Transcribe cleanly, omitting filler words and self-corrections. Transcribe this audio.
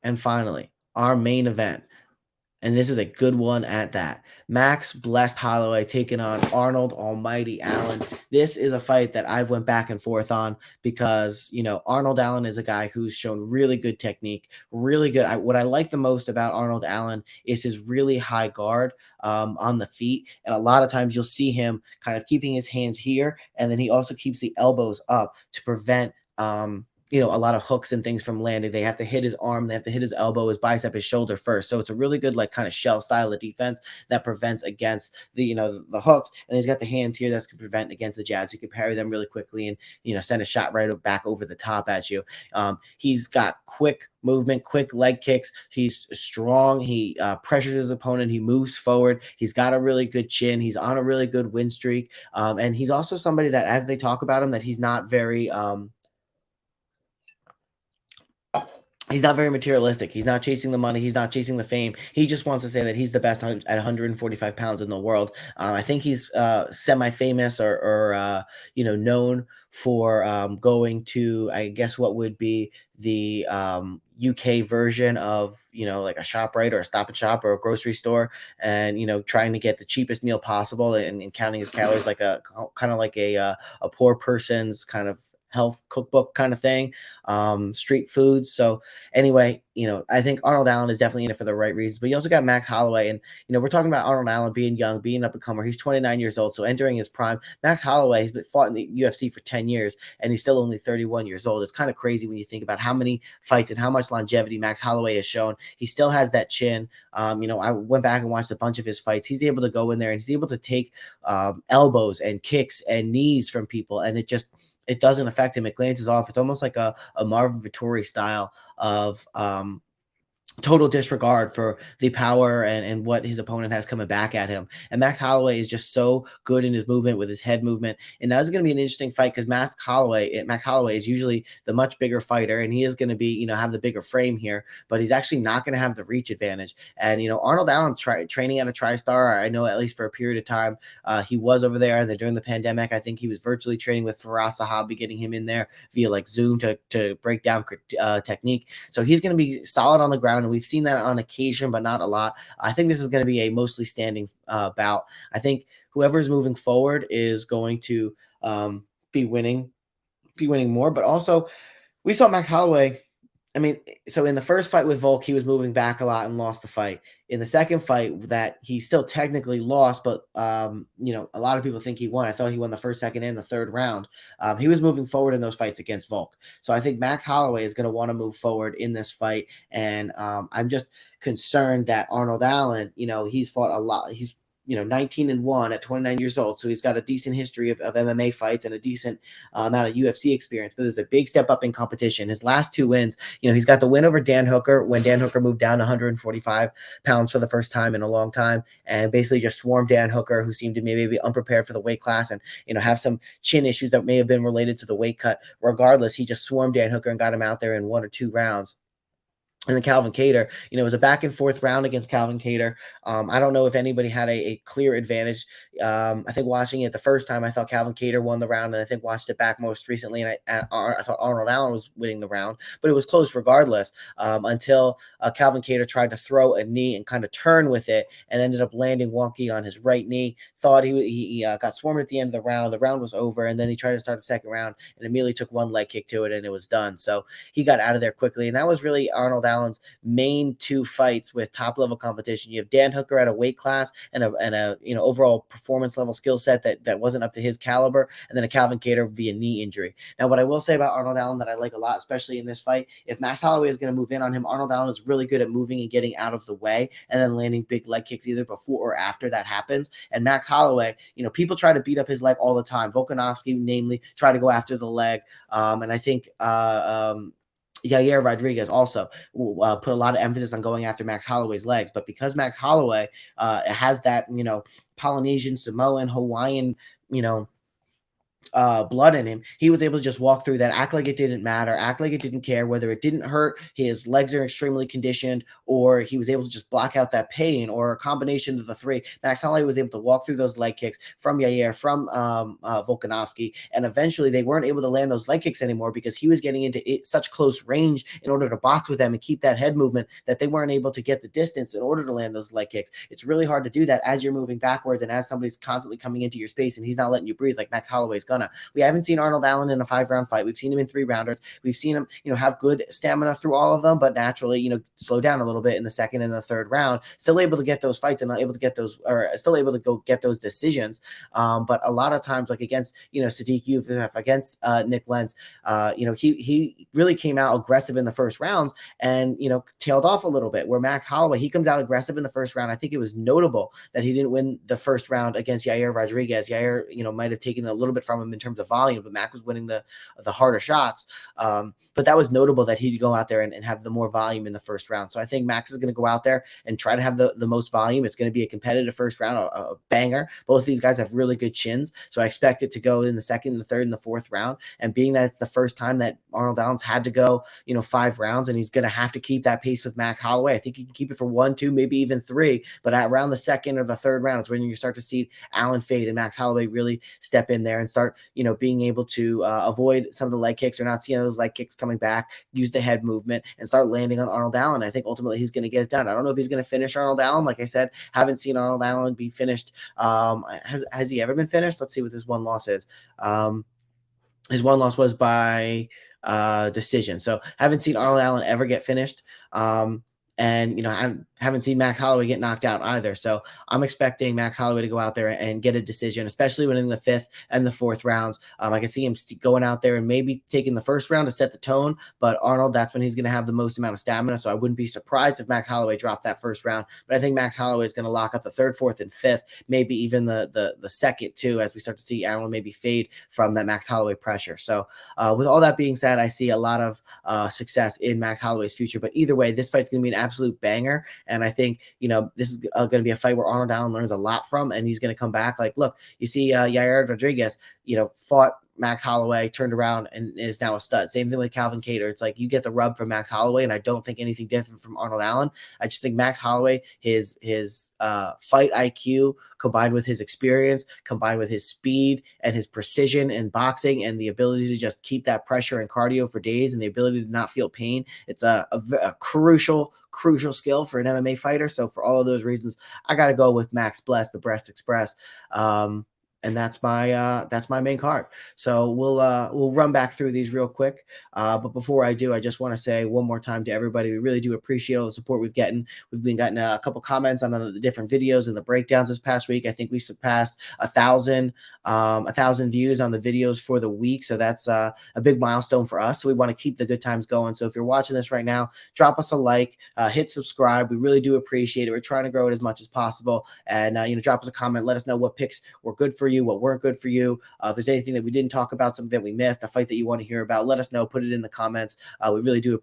And finally, our main event, and this is a good one at that. Max Blessed Holloway taking on Arnold Almighty Allen. This is a fight that I've went back and forth on because, Arnold Allen is a guy who's shown really good technique, really good. What I like the most about Arnold Allen is his really high guard on the feet. And a lot of times you'll see him kind of keeping his hands here, and then he also keeps the elbows up to prevent a lot of hooks and things from landing. They have to hit his arm, they have to hit his elbow, his bicep, his shoulder first. So it's a really good, like, kind of shell style of defense that prevents against the hooks. And he's got the hands here that's can prevent against the jabs. He can parry them really quickly and send a shot right back over the top at you. He's got quick movement, quick leg kicks. He's strong. He pressures his opponent. He moves forward. He's got a really good chin. He's on a really good win streak. And he's also somebody that, as they talk about him, that he's not very materialistic. He's not chasing the money. He's not chasing the fame. He just wants to say that he's the best at 145 pounds in the world. I think he's semi-famous or known for going to, I guess, what would be the UK version of, like a ShopRite or a Stop and Shop or a grocery store, and, trying to get the cheapest meal possible, and counting his calories like a kind of like a poor person's kind of health cookbook kind of thing, street foods. So anyway, I think Arnold Allen is definitely in it for the right reasons. But you also got Max Holloway, and we're talking about Arnold Allen being young, being up and comer. He's 29 years old, so entering his prime. Max Holloway has been fought in the UFC for 10 years, and he's still only 31 years old. It's kind of crazy when you think about how many fights and how much longevity Max Holloway has shown. He still has that chin. I went back and watched a bunch of his fights. He's able to go in there and he's able to take elbows and kicks and knees from people, and it doesn't affect him. It glances off. It's almost like a Marvin Vettori style of total disregard for the power and what his opponent has coming back at him. And Max Holloway is just so good in his movement with his head movement. And that's going to be an interesting fight because Max Holloway is usually the much bigger fighter, and he is going to be, have the bigger frame here, but he's actually not going to have the reach advantage. And, Arnold Allen training at a TriStar, I know at least for a period of time, he was over there. And then during the pandemic, I think he was virtually training with Faraz Sahabi, getting him in there via like Zoom to break down technique. So he's going to be solid on the ground. And we've seen that on occasion, but not a lot. I think this is going to be a mostly standing bout. I think whoever's moving forward is going to be winning more. But also, we saw Max Holloway. I mean, so in the first fight with Volk, he was moving back a lot and lost the fight. In the second fight, that he still technically lost, but a lot of people think he won. I thought he won the first, second, and the third round. He was moving forward in those fights against Volk. So I think Max Holloway is going to want to move forward in this fight, and I'm just concerned that Arnold Allen, he's fought a lot. He's 19-1 at 29 years old. So he's got a decent history of MMA fights and a decent amount of UFC experience, but there's a big step up in competition. His last two wins, he's got the win over Dan Hooker when Dan Hooker moved down 145 pounds for the first time in a long time and basically just swarmed Dan Hooker, who seemed to maybe be unprepared for the weight class and, have some chin issues that may have been related to the weight cut. Regardless, he just swarmed Dan Hooker and got him out there in 1 or 2 rounds. And then Calvin Kattar, it was a back and forth round against Calvin Kattar. I don't know if anybody had a clear advantage. I think watching it the first time, I thought Calvin Kattar won the round, and I think watched it back most recently, and I thought Arnold Allen was winning the round, but it was close regardless until Calvin Kattar tried to throw a knee and kind of turn with it and ended up landing wonky on his right knee. Thought he got swarmed at the end of the round. The round was over, and then he tried to start the second round and immediately took one leg kick to it, and it was done. So he got out of there quickly, and that was really Arnold Allen's main 2 fights with top level competition. You have Dan Hooker at a weight class and a overall performance level skill set that wasn't up to his caliber, and then a Calvin Kattar via knee injury. Now, what I will say about Arnold Allen that I like a lot, especially in this fight, if Max Holloway is going to move in on him, Arnold Allen is really good at moving and getting out of the way and then landing big leg kicks either before or after that happens. And Max Holloway, people try to beat up his leg all the time. Volkanovski, namely, try to go after the leg. And I think Yair Rodriguez also put a lot of emphasis on going after Max Holloway's legs. But because Max Holloway has that, Polynesian, Samoan, Hawaiian, blood in him, he was able to just walk through that, act like it didn't matter, act like it didn't care, whether it didn't hurt, his legs are extremely conditioned, or he was able to just block out that pain, or a combination of the three. Max Holloway was able to walk through those leg kicks from Yair, from Volkanovski, and eventually they weren't able to land those leg kicks anymore because he was getting into such close range in order to box with them and keep that head movement that they weren't able to get the distance in order to land those leg kicks. It's really hard to do that as you're moving backwards and as somebody's constantly coming into your space and he's not letting you breathe like Max Holloway's gonna. We haven't seen Arnold Allen in a 5-round fight. We've seen him in 3-rounders. We've seen him, have good stamina through all of them, but naturally, slow down a little bit in the second and the third round. Still able to get those fights and not able to get those, or still able to go get those decisions. But a lot of times, like against, Sadiq Youssef, against Nick Lentz, he really came out aggressive in the first rounds and, tailed off a little bit. Where Max Holloway, he comes out aggressive in the first round. I think it was notable that he didn't win the first round against Yair Rodriguez. Yair, might have taken a little bit from him in terms of volume, but Mac was winning the harder shots. But that was notable that he'd go out there and have the more volume in the first round. So I think Max is going to go out there and try to have the most volume. It's going to be a competitive first round, a banger. Both of these guys have really good chins. So I expect it to go in the second, the third, and the fourth round. And being that it's the first time that Arnold Allen's had to go, 5 rounds, and he's going to have to keep that pace with Max Holloway. I think he can keep it for 1, 2, maybe even 3. But at around the second or the third round is when you start to see Allen fade and Max Holloway really step in there and start, being able to avoid some of the leg kicks or not seeing those leg kicks coming back, use the head movement and start landing on Arnold Allen. I think ultimately he's going to get it done. I don't know if he's going to finish Arnold Allen. Like I said, haven't seen Arnold Allen be finished. Has he ever been finished? Let's see what his one loss is. His one loss was by decision. So haven't seen Arnold Allen ever get finished. And, I haven't seen Max Holloway get knocked out either. So I'm expecting Max Holloway to go out there and get a decision, especially when in the 5th and the 4th rounds. I can see him going out there and maybe taking the first round to set the tone. But Arnold, that's when he's going to have the most amount of stamina. So I wouldn't be surprised if Max Holloway dropped that first round. But I think Max Holloway is going to lock up the 3rd, 4th, and 5th, maybe even the second too, as we start to see Allen maybe fade from that Max Holloway pressure. So with all that being said, I see a lot of success in Max Holloway's future. But either way, this fight's going to be an absolute banger. And I think, this is going to be a fight where Arnold Allen learns a lot from, and he's going to come back. Like, look, you see Yair Rodriguez, fought Max Holloway, turned around and is now a stud. Same thing with Calvin Kattar. It's like you get the rub from Max Holloway, and I don't think anything different from Arnold Allen. I just think Max Holloway, his fight IQ combined with his experience, combined with his speed and his precision in boxing and the ability to just keep that pressure and cardio for days and the ability to not feel pain. It's a crucial skill for an MMA fighter. So for all of those reasons, I got to go with Max Bless, the Brest Express. And that's my main card. So we'll run back through these real quick. But before I do, I just want to say one more time to everybody, we really do appreciate all the support we've gotten. We've been getting a couple comments on the different videos and the breakdowns this past week. I think we surpassed 1,000 views on the videos for the week. So that's a big milestone for us. So we want to keep the good times going. So if you're watching this right now, drop us a like, hit subscribe. We really do appreciate it. We're trying to grow it as much as possible. And drop us a comment. Let us know what picks were good for you, what weren't good for you. If there's anything that we didn't talk about, something that we missed, a fight that you want to hear about, let us know. Put it in the comments. We really do appreciate